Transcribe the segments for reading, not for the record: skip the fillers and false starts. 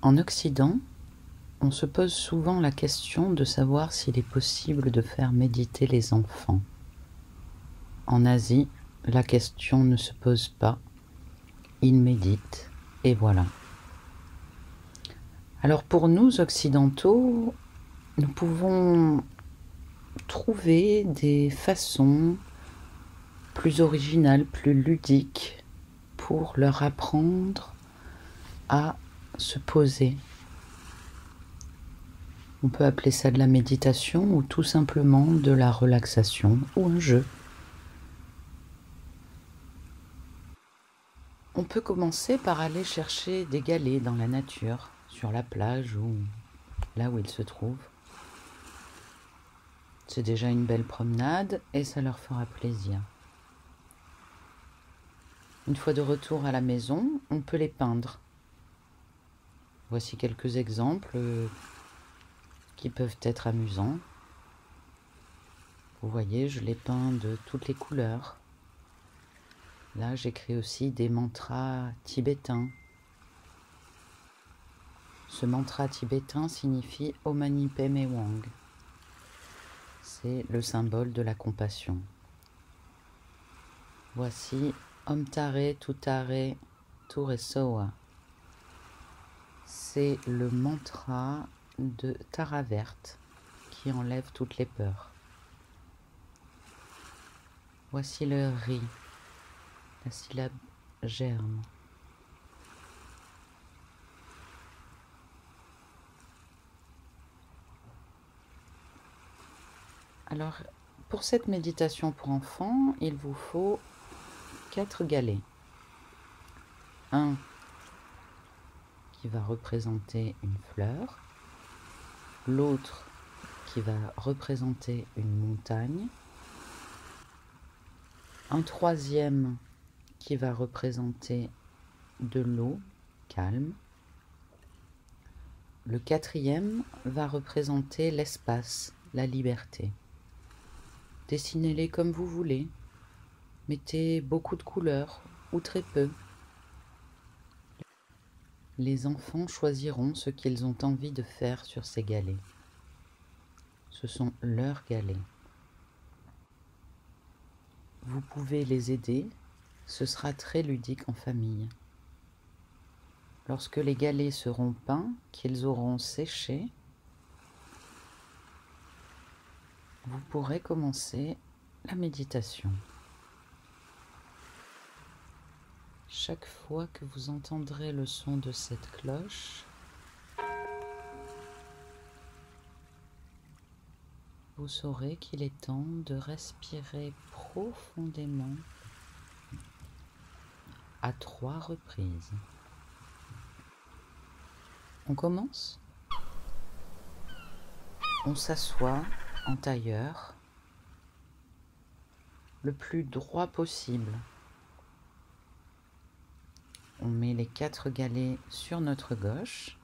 En Occident, on se pose souvent la question de savoir s'il est possible de faire méditer les enfants. En Asie, la question ne se pose pas. Ils méditent, et voilà. Alors pour nous, occidentaux, nous pouvons trouver des façons plus originales, plus ludiques, pour leur apprendre à se poser. On peut appeler ça de la méditation ou tout simplement de la relaxation ou un jeu. On peut commencer par aller chercher des galets dans la nature, sur la plage ou là où ils se trouvent. C'est déjà une belle promenade et ça leur fera plaisir. Une fois de retour à la maison, on peut les peindre. Voici quelques exemples qui peuvent être amusants. Vous voyez, je les peins de toutes les couleurs. Là, j'écris aussi des mantras tibétains. Ce mantra tibétain signifie Om Mani Padme Hum. C'est le symbole de la compassion. Voici Om Tare Tutare Turesoa. C'est le mantra de Tara verte qui enlève toutes les peurs. Voici le Ri, la syllabe germe. Alors, pour cette méditation pour enfants, il vous faut 4 galets. Un qui va représenter une fleur, l'autre qui va représenter une montagne, un troisième qui va représenter de l'eau calme, le quatrième va représenter l'espace, la liberté. Dessinez-les comme vous voulez, mettez beaucoup de couleurs ou très peu. Les enfants choisiront ce qu'ils ont envie de faire sur ces galets. Ce sont leurs galets. Vous pouvez les aider, ce sera très ludique en famille. Lorsque les galets seront peints, qu'ils auront séché, vous pourrez commencer la méditation. Chaque fois que vous entendrez le son de cette cloche, vous saurez qu'il est temps de respirer profondément à 3 reprises. On commence. On s'assoit en tailleur le plus droit possible. On met les 4 galets sur notre gauche.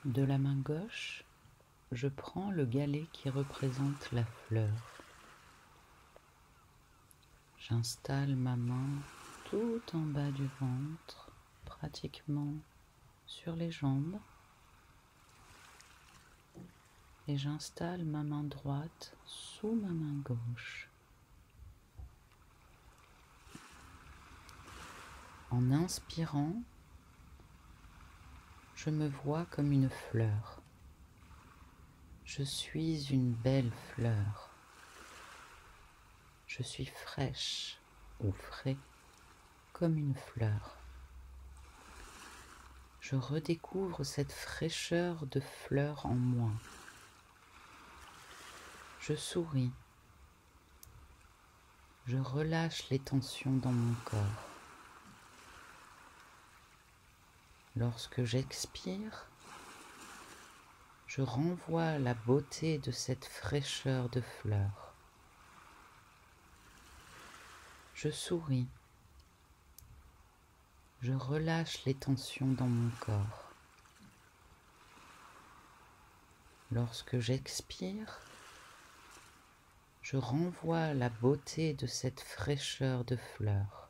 De la main gauche, je prends le galet qui représente la fleur. J'installe ma main tout en bas du ventre, pratiquement sur les jambes. Et j'installe ma main droite sous ma main gauche. En inspirant, je me vois comme une fleur. Je suis une belle fleur. Je suis fraîche ou frais comme une fleur. Je redécouvre cette fraîcheur de fleur en moi. Je souris. Je relâche les tensions dans mon corps. Lorsque j'expire, je renvoie la beauté de cette fraîcheur de fleur. Je souris. Je relâche les tensions dans mon corps. Lorsque j'expire, je renvoie la beauté de cette fraîcheur de fleur.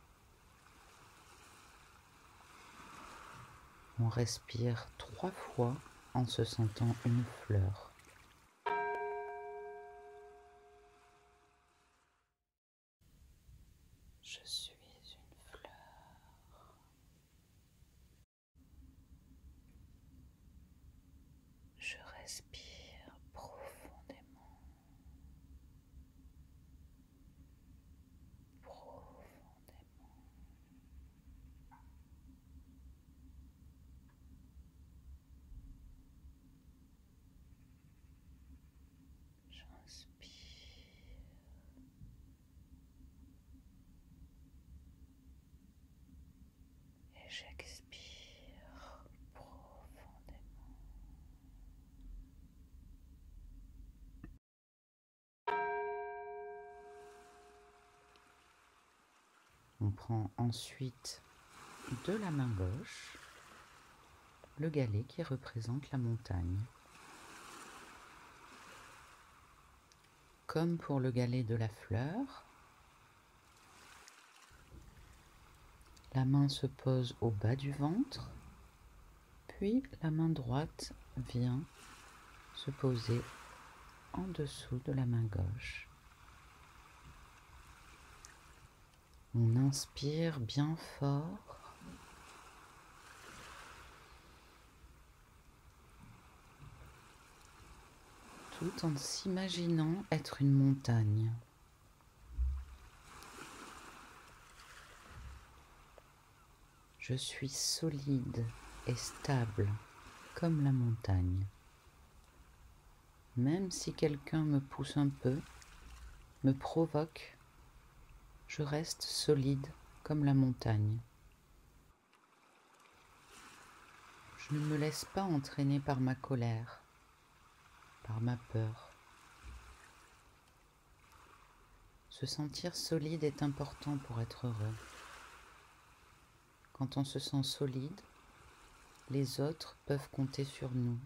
On respire 3 fois en se sentant une fleur. Je suis une fleur. Je respire profondément. Profondément. J'inspire et j'expire profondément. On prend ensuite de la main gauche le galet qui représente la montagne. Comme pour le galet de la fleur, la main se pose au bas du ventre, puis la main droite vient se poser en dessous de la main gauche. On inspire bien fort. Tout en s'imaginant être une montagne. Je suis solide et stable comme la montagne. Même si quelqu'un me pousse un peu, me provoque, je reste solide comme la montagne. Je ne me laisse pas entraîner par ma colère, par ma peur. Se sentir solide est important pour être heureux. Quand on se sent solide, les autres peuvent compter sur nous.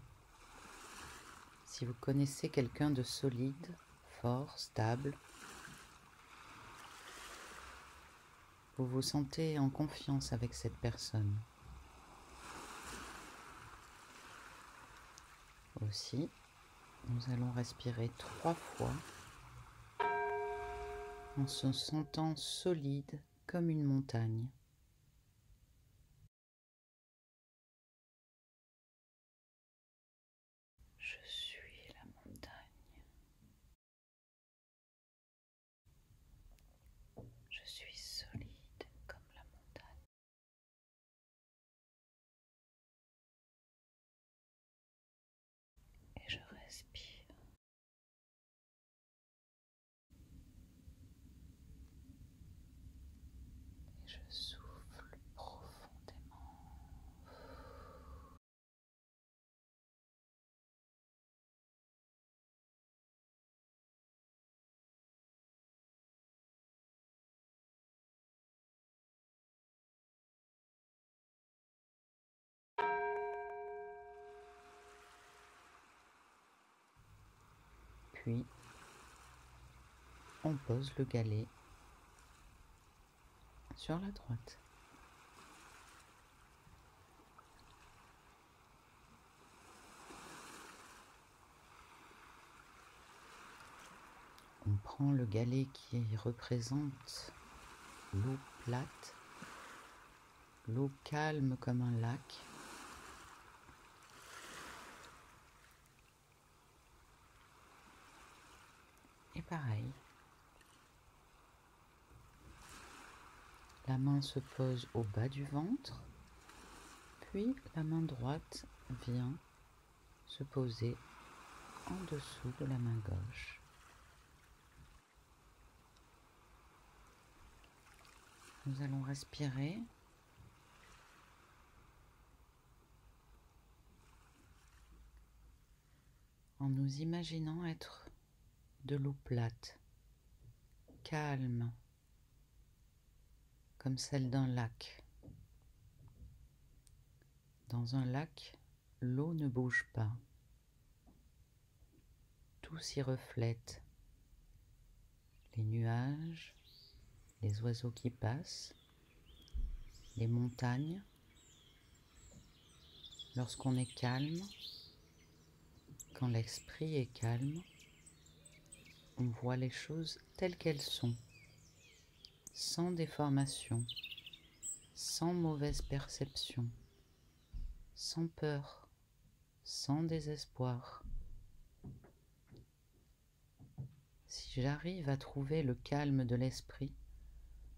Si vous connaissez quelqu'un de solide, fort, stable, vous vous sentez en confiance avec cette personne. Aussi, nous allons respirer 3 fois en se sentant solide comme une montagne. Je suis la montagne. Je suis solide comme la montagne. Et je respire. Et je souffle profondément. Puis, on pose le galet sur la droite. On prend le galet qui représente l'eau plate, l'eau calme comme un lac. Et pareil, la main se pose au bas du ventre, puis la main droite vient se poser en dessous de la main gauche. Nous allons respirer en nous imaginant être de l'eau plate, calme, comme celle d'un lac. Dans un lac, l'eau ne bouge pas. Tout s'y reflète. Les nuages, les oiseaux qui passent, les montagnes. Lorsqu'on est calme, quand l'esprit est calme, on voit les choses telles qu'elles sont, sans déformation, sans mauvaise perception, sans peur, sans désespoir. Si j'arrive à trouver le calme de l'esprit,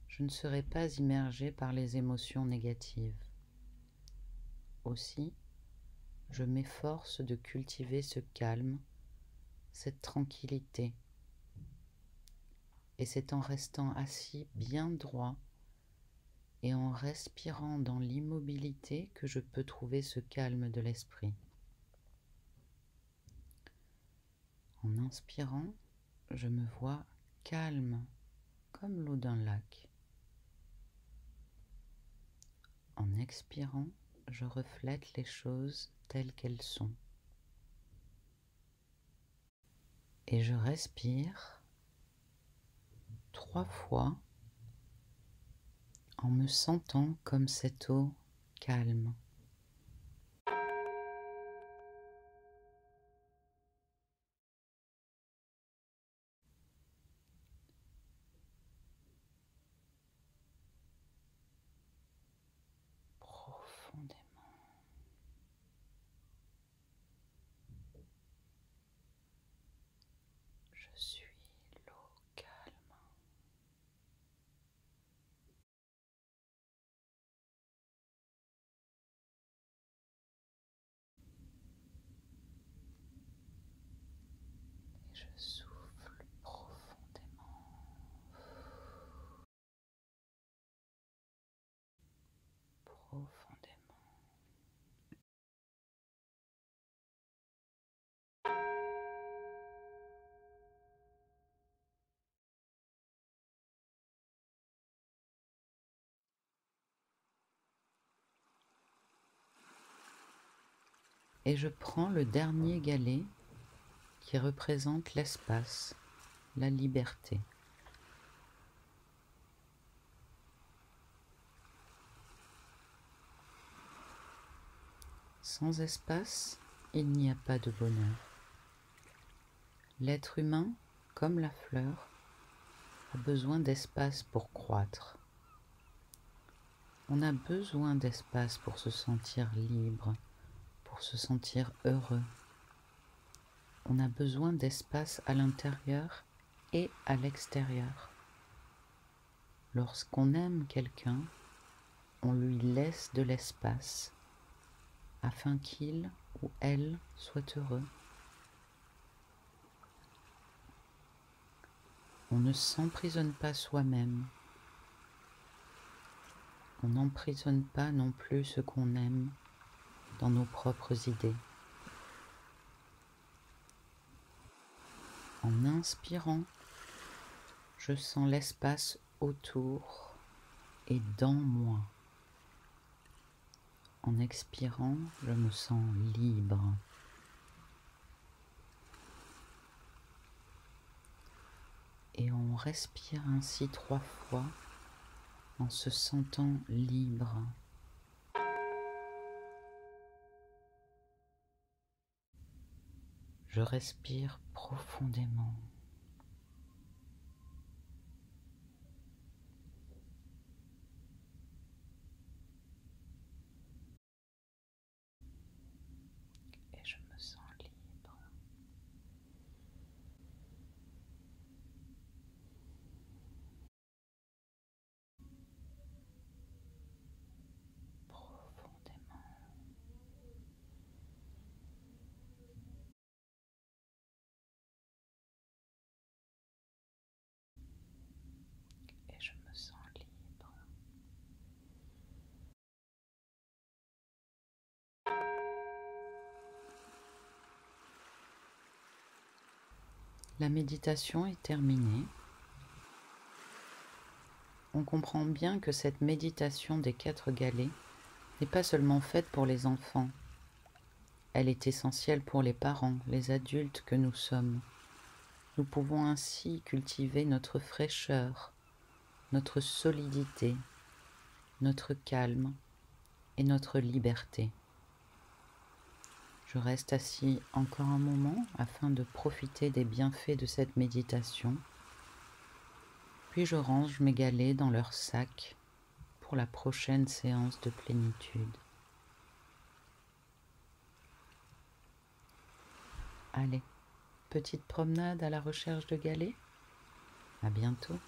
je ne serai pas immergé par les émotions négatives. Aussi, je m'efforce de cultiver ce calme, cette tranquillité. Et c'est en restant assis bien droit et en respirant dans l'immobilité que je peux trouver ce calme de l'esprit. En inspirant, je me vois calme comme l'eau d'un lac. En expirant, je reflète les choses telles qu'elles sont. Et je respire 3 fois en me sentant comme cette eau calme. Profondément. Je suis l'eau calme. Et je souffle profondément. Profondément. Et je prends le dernier galet qui représente l'espace, la liberté. Sans espace, il n'y a pas de bonheur. L'être humain, comme la fleur, a besoin d'espace pour croître. On a besoin d'espace pour se sentir libre, pour se sentir heureux. On a besoin d'espace à l'intérieur et à l'extérieur. Lorsqu'on aime quelqu'un, on lui laisse de l'espace afin qu'il ou elle soit heureux. On ne s'emprisonne pas soi-même. On n'emprisonne pas non plus ce qu'on aime dans nos propres idées. En inspirant, je sens l'espace autour et dans moi. En expirant, je me sens libre. Et on respire ainsi 3 fois en se sentant libre. Je respire profondément. Et je me sens libre. Profondément. Et je me sens libre. La méditation est terminée. On comprend bien que cette méditation des 4 galets n'est pas seulement faite pour les enfants. Elle est essentielle pour les parents, les adultes que nous sommes. Nous pouvons ainsi cultiver notre fraîcheur, notre solidité, notre calme et notre liberté. Je reste assis encore un moment afin de profiter des bienfaits de cette méditation, puis je range mes galets dans leur sac pour la prochaine séance de plénitude. Allez, petite promenade à la recherche de galets. À bientôt.